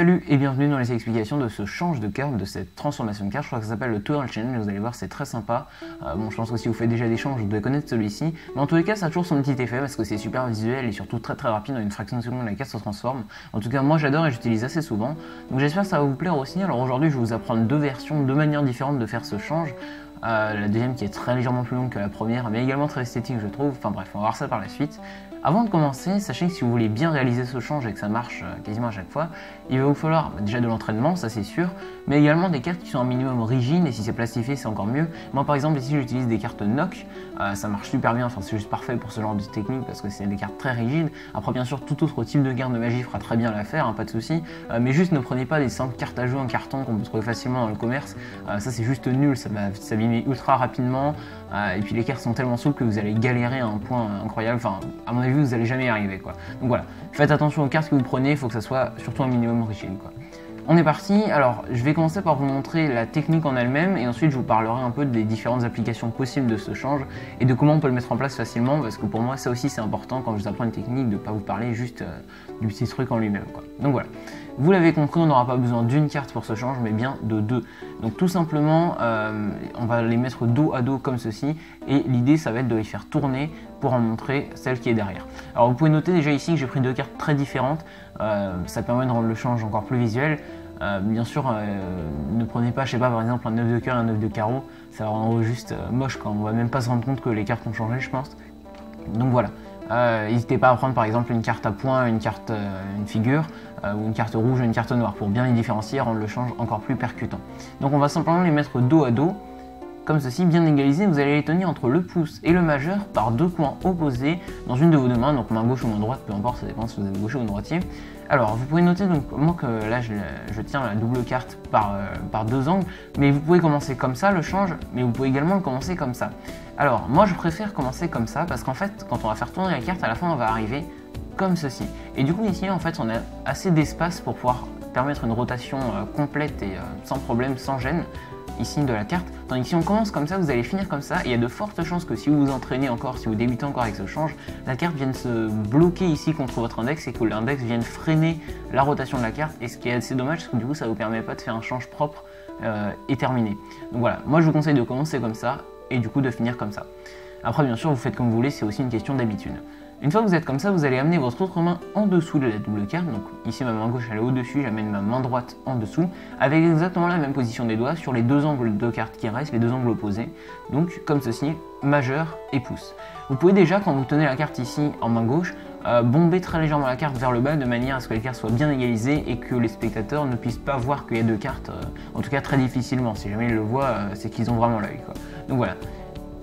Salut et bienvenue dans les explications de ce change de carte, de cette transformation de carte. Je crois que ça s'appelle le Total Change, vous allez voir c'est très sympa. Bon, je pense que si vous faites déjà des changes, vous devez connaître celui-ci. Mais en tous les cas, ça a toujours son petit effet parce que c'est super visuel et surtout très rapide. En une fraction de seconde, la carte se transforme. En tout cas, moi j'adore et j'utilise assez souvent. Donc j'espère que ça va vous plaire aussi. Alors aujourd'hui, je vais vous apprendre deux versions, deux manières différentes de faire ce change. La deuxième qui est très légèrement plus longue que la première, mais également très esthétique je trouve. Enfin bref, on va voir ça par la suite. Avant de commencer, sachez que si vous voulez bien réaliser ce change et que ça marche quasiment à chaque fois, il va vous falloir déjà de l'entraînement, ça c'est sûr, mais également des cartes qui sont un minimum rigides, et si c'est plastifié c'est encore mieux. Moi par exemple ici j'utilise des cartes NOC, ça marche super bien, enfin c'est juste parfait pour ce genre de technique parce que c'est des cartes très rigides. Après bien sûr tout autre type de carte de magie fera très bien l'affaire, hein, pas de souci, mais juste ne prenez pas des simples cartes à jouer en carton qu'on peut trouver facilement dans le commerce, ça c'est juste nul, ça va s'abîmer ultra rapidement, et puis les cartes sont tellement souples que vous allez galérer à un point incroyable, enfin à mon avis vous n'allez jamais y arriver quoi. Donc voilà, faites attention aux cartes que vous prenez, il faut que ça soit surtout un minimum rigide quoi. On est parti, alors je vais commencer par vous montrer la technique en elle-même et ensuite je vous parlerai un peu des différentes applications possibles de ce change et de comment on peut le mettre en place facilement parce que pour moi ça aussi c'est important quand je vous apprends une technique de ne pas vous parler juste du petit truc en lui-même quoi. Donc voilà, vous l'avez compris, on n'aura pas besoin d'une carte pour ce change mais bien de deux. Donc tout simplement on va les mettre dos à dos comme ceci et l'idée ça va être de les faire tourner pour en montrer celle qui est derrière. Alors vous pouvez noter déjà ici que j'ai pris deux cartes très différentes, ça permet de rendre le change encore plus visuel. Bien sûr, ne prenez pas, je sais pas, par exemple un 9 de cœur et un 9 de carreau, ça va rendre juste moche quand on va même pas se rendre compte que les cartes ont changé, je pense. Donc voilà, n'hésitez pas à prendre par exemple une carte à points, une carte, une figure, ou une carte rouge et une carte noire pour bien les différencier et rendre le change encore plus percutant. Donc on va simplement les mettre dos à dos. Comme ceci, bien égalisé, vous allez les tenir entre le pouce et le majeur par deux coins opposés dans une de vos deux mains, donc main gauche ou main droite, peu importe, ça dépend si vous êtes gaucher ou droitier. Alors, vous pouvez noter donc moi que là je tiens la double carte par deux angles, mais vous pouvez commencer comme ça le change, mais vous pouvez également le commencer comme ça. Alors, moi je préfère commencer comme ça parce qu'en fait, quand on va faire tourner la carte, à la fin on va arriver comme ceci. Et du coup ici en fait on a assez d'espace pour pouvoir permettre une rotation complète et sans problème, sans gêne. Ici de la carte, tandis que si on commence comme ça, vous allez finir comme ça, et il y a de fortes chances que si vous vous entraînez encore, si vous débutez encore avec ce change, la carte vienne se bloquer ici contre votre index et que l'index vienne freiner la rotation de la carte, et ce qui est assez dommage parce que du coup ça ne vous permet pas de faire un change propre et terminé. Donc voilà, moi je vous conseille de commencer comme ça et du coup de finir comme ça. Après bien sûr vous faites comme vous voulez, c'est aussi une question d'habitude. Une fois que vous êtes comme ça, vous allez amener votre autre main en dessous de la double carte, donc ici ma main gauche elle est au-dessus, j'amène ma main droite en dessous, avec exactement la même position des doigts sur les deux angles de cartes qui restent, les deux angles opposés, donc comme ceci, majeur et pouce. Vous pouvez déjà, quand vous tenez la carte ici en main gauche, bomber très légèrement la carte vers le bas de manière à ce que les cartes soient bien égalisées et que les spectateurs ne puissent pas voir qu'il y a deux cartes, en tout cas très difficilement, si jamais ils le voient, c'est qu'ils ont vraiment l'œil. Donc voilà,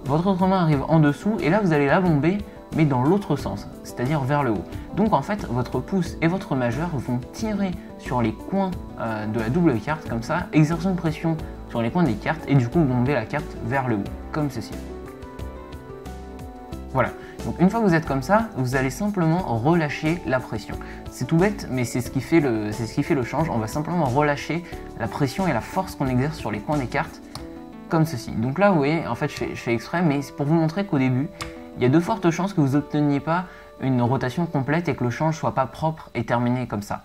votre autre main arrive en dessous et là vous allez la bomber, mais dans l'autre sens, c'est-à-dire vers le haut. Donc en fait, votre pouce et votre majeur vont tirer sur les coins de la double carte, comme ça, exercer une pression sur les coins des cartes, et du coup bomber la carte vers le haut, comme ceci. Voilà, donc une fois que vous êtes comme ça, vous allez simplement relâcher la pression. C'est tout bête, mais c'est ce qui fait le change, on va simplement relâcher la pression et la force qu'on exerce sur les coins des cartes, comme ceci. Donc là, vous voyez, en fait, je fais exprès, mais c'est pour vous montrer qu'au début, il y a de fortes chances que vous n'obteniez pas une rotation complète et que le change ne soit pas propre et terminé comme ça.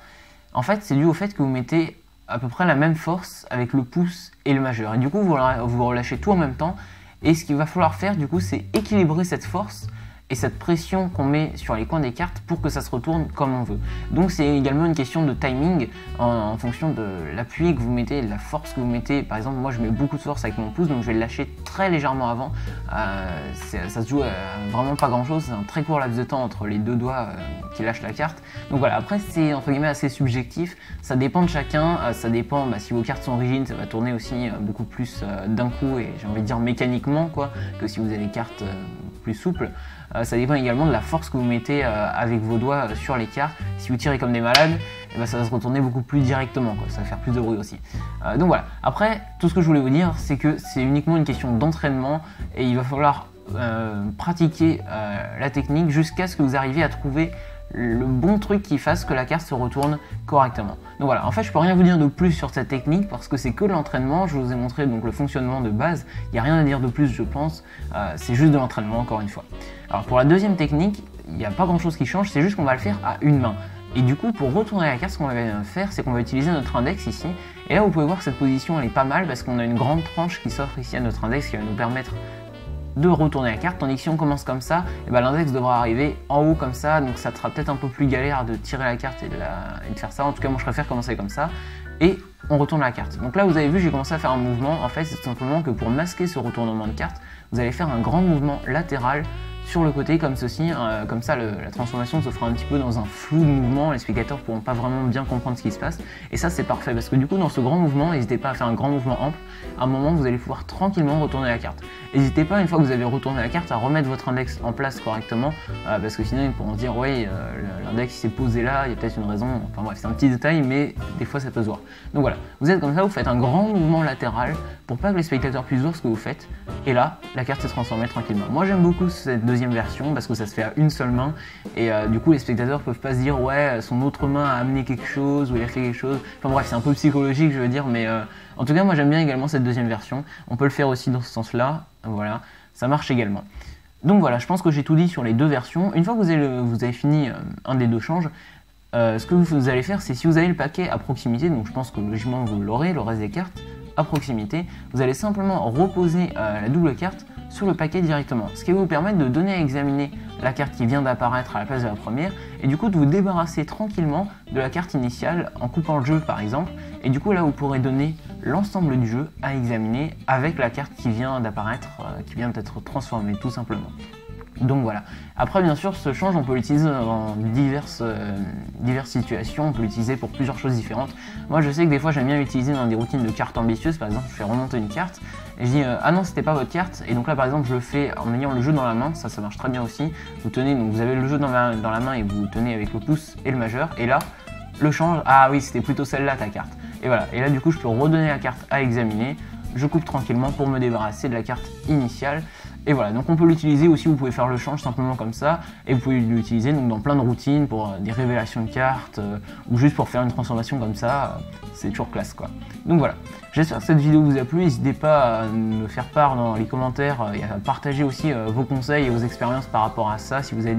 En fait, c'est dû au fait que vous mettez à peu près la même force avec le pouce et le majeur. Et du coup, vous relâchez tout en même temps. Et ce qu'il va falloir faire, du coup, c'est équilibrer cette force et cette pression qu'on met sur les coins des cartes pour que ça se retourne comme on veut. Donc c'est également une question de timing en fonction de l'appui que vous mettez, de la force que vous mettez. Par exemple, moi je mets beaucoup de force avec mon pouce, donc je vais le lâcher très légèrement avant. Ça se joue à vraiment pas grand chose, c'est un très court laps de temps entre les deux doigts qui lâchent la carte. Donc voilà, après c'est entre guillemets assez subjectif, ça dépend de chacun, ça dépend si vos cartes sont rigides, ça va tourner aussi beaucoup plus d'un coup et j'ai envie de dire mécaniquement que si vous avez des cartes plus souples. Ça dépend également de la force que vous mettez avec vos doigts sur les cartes. Si vous tirez comme des malades, ça va se retourner beaucoup plus directement, ça va faire plus de bruit aussi. Donc voilà, après tout ce que je voulais vous dire c'est que c'est uniquement une question d'entraînement et il va falloir pratiquer la technique jusqu'à ce que vous arriviez à trouver le bon truc qui fasse que la carte se retourne correctement. Donc voilà, en fait je peux rien vous dire de plus sur cette technique parce que c'est que de l'entraînement, je vous ai montré donc le fonctionnement de base, il n'y a rien à dire de plus je pense, c'est juste de l'entraînement encore une fois. Alors pour la deuxième technique, il n'y a pas grand chose qui change, c'est juste qu'on va le faire à une main. Et du coup, pour retourner la carte, ce qu'on va faire, c'est qu'on va utiliser notre index ici. Et là, vous pouvez voir que cette position, elle est pas mal parce qu'on a une grande tranche qui s'offre ici à notre index qui va nous permettre de retourner la carte. Tandis que si on commence comme ça, l'index devra arriver en haut comme ça. Donc ça sera peut-être un peu plus galère de tirer la carte et de faire ça. En tout cas, moi, je préfère commencer comme ça. Et on retourne la carte. Donc là, vous avez vu, j'ai commencé à faire un mouvement. En fait, c'est tout simplement que pour masquer ce retournement de carte, vous allez faire un grand mouvement latéral sur le côté comme ceci, comme ça la transformation se fera un petit peu dans un flou de mouvement, les spectateurs ne pourront pas vraiment bien comprendre ce qui se passe, et ça c'est parfait parce que du coup dans ce grand mouvement, n'hésitez pas à faire un grand mouvement ample, à un moment vous allez pouvoir tranquillement retourner la carte. N'hésitez pas une fois que vous avez retourné la carte à remettre votre index en place correctement, parce que sinon ils pourront dire oui l'index s'est posé là, il y a peut-être une raison, enfin bref c'est un petit détail mais des fois ça peut se voir. Donc voilà, vous êtes comme ça, vous faites un grand mouvement latéral pour pas que les spectateurs puissent voir ce que vous faites, et là la carte s'est transformée tranquillement. Moi j'aime beaucoup cette deuxième version parce que ça se fait à une seule main et du coup les spectateurs peuvent pas se dire ouais son autre main a amené quelque chose ou il a fait quelque chose, enfin bref c'est un peu psychologique je veux dire, mais en tout cas moi j'aime bien également cette deuxième version, on peut le faire aussi dans ce sens là, voilà, ça marche également. Donc voilà, je pense que j'ai tout dit sur les deux versions. Une fois que vous avez fini un des deux changes, ce que vous allez faire, c'est si vous avez le paquet à proximité, donc je pense que logiquement vous l'aurez, le reste des cartes à proximité, vous allez simplement reposer la double carte sur le paquet directement, ce qui va vous permettre de donner à examiner la carte qui vient d'apparaître à la place de la première, et du coup de vous débarrasser tranquillement de la carte initiale en coupant le jeu par exemple, et du coup là vous pourrez donner l'ensemble du jeu à examiner avec la carte qui vient d'apparaître, qui vient d'être transformée tout simplement. Donc voilà. Après bien sûr ce change on peut l'utiliser dans diverses situations, on peut l'utiliser pour plusieurs choses différentes. Moi je sais que des fois j'aime bien l'utiliser dans des routines de cartes ambitieuses, par exemple je fais remonter une carte et je dis ah non c'était pas votre carte, et donc là par exemple je le fais en ayant le jeu dans la main, ça marche très bien aussi. Vous tenez, donc vous avez le jeu dans la main et vous tenez avec le pouce et le majeur, et là le change, ah oui c'était plutôt celle-là ta carte. Et voilà, et là du coup je peux redonner la carte à examiner, je coupe tranquillement pour me débarrasser de la carte initiale. Et voilà, donc on peut l'utiliser aussi, vous pouvez faire le change simplement comme ça, et vous pouvez l'utiliser donc dans plein de routines pour des révélations de cartes, ou juste pour faire une transformation comme ça, c'est toujours classe quoi. Donc voilà, j'espère que cette vidéo vous a plu, n'hésitez pas à me faire part dans les commentaires et à partager aussi vos conseils et vos expériences par rapport à ça, si vous avez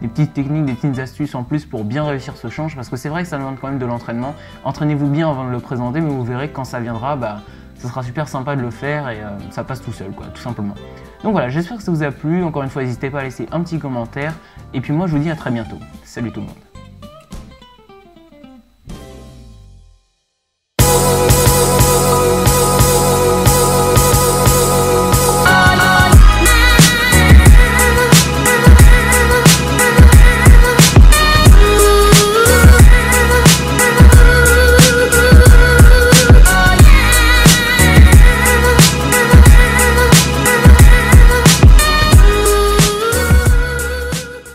des petites techniques, des petites astuces en plus pour bien réussir ce change, parce que c'est vrai que ça demande quand même de l'entraînement. Entraînez-vous bien avant de le présenter, mais vous verrez que quand ça viendra, ça sera super sympa de le faire et ça passe tout seul quoi, tout simplement. Donc voilà, j'espère que ça vous a plu, encore une fois n'hésitez pas à laisser un petit commentaire, et puis moi je vous dis à très bientôt. Salut tout le monde.